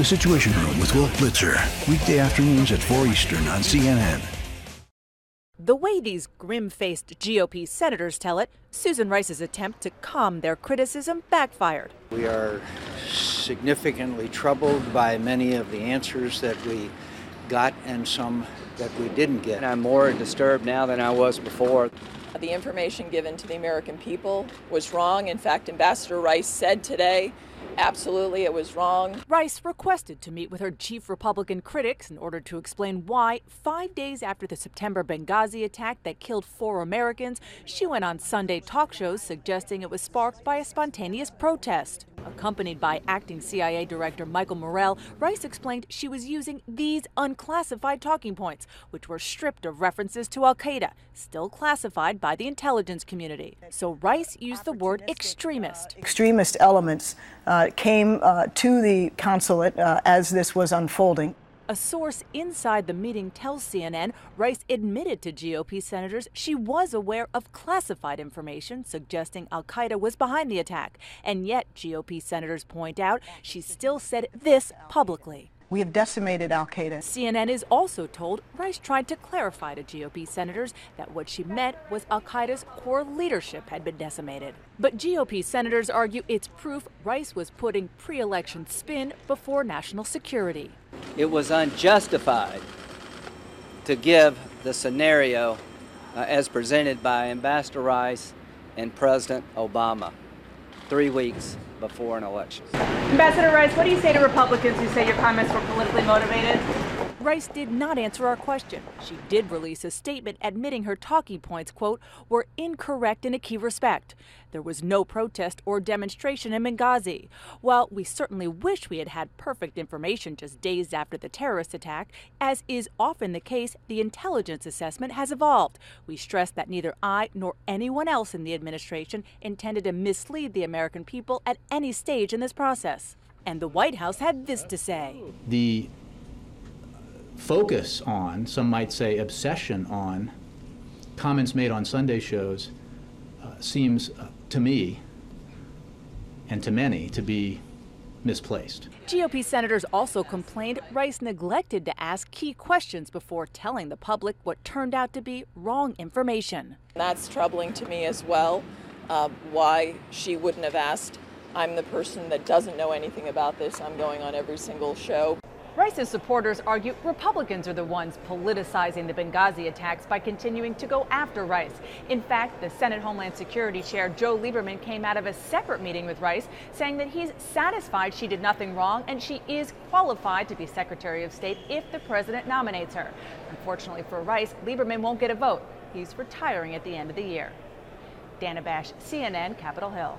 The Situation Room with Wolf Blitzer, weekday afternoons at 4 Eastern on CNN. The way these grim-faced GOP senators tell it, Susan Rice's attempt to calm their criticism backfired. We are significantly troubled by many of the answers that we got and some that we didn't get. And I'm more disturbed now than I was before. The information given to the American people was wrong. In fact, Ambassador Rice said today, absolutely, it was wrong. Rice requested to meet with her chief Republican critics in order to explain why, 5 days after the September Benghazi attack that killed 4 Americans, she went on Sunday talk shows suggesting it was sparked by a spontaneous protest. Accompanied by acting CIA Director Michael Morrell, Rice explained she was using these unclassified talking points, which were stripped of references to Al-Qaeda, still classified by the intelligence community. So Rice used the word extremist. Extremist elements came to the consulate as this was unfolding. A source inside the meeting tells CNN Rice admitted to GOP senators she was aware of classified information suggesting Al-Qaeda was behind the attack. And yet, GOP senators point out she still said this publicly. We have decimated Al-Qaeda. CNN is also told Rice tried to clarify to GOP senators that what she meant was Al-Qaeda's core leadership had been decimated. But GOP senators argue it's proof Rice was putting pre-election spin before national security. It was unjustified to give the scenario as presented by Ambassador Rice and President Obama 3 weeks before an election. Ambassador Rice, what do you say to Republicans who say your comments were politically motivated? Rice did not answer our question. She did release a statement admitting her talking points, quote, were incorrect in a key respect. There was no protest or demonstration in Benghazi. While we certainly wish we had had perfect information just days after the terrorist attack, as is often the case, the intelligence assessment has evolved. We stress that neither I nor anyone else in the administration intended to mislead the American people at any stage in this process. And the White House had this to say. The focus on, some might say obsession on, comments made on Sunday shows seems to me and to many to be misplaced. GOP senators also complained Rice neglected to ask key questions before telling the public what turned out to be wrong information. That's troubling to me as well, why she wouldn't have asked. I'm the person that doesn't know anything about this. I'm going on every single show. Rice's supporters argue Republicans are the ones politicizing the Benghazi attacks by continuing to go after Rice. In fact, the Senate Homeland Security Chair Joe Lieberman came out of a separate meeting with Rice saying that he's satisfied she did nothing wrong and she is qualified to be Secretary of State if the president nominates her. Unfortunately for Rice, Lieberman won't get a vote. He's retiring at the end of the year. Dana Bash, CNN, Capitol Hill.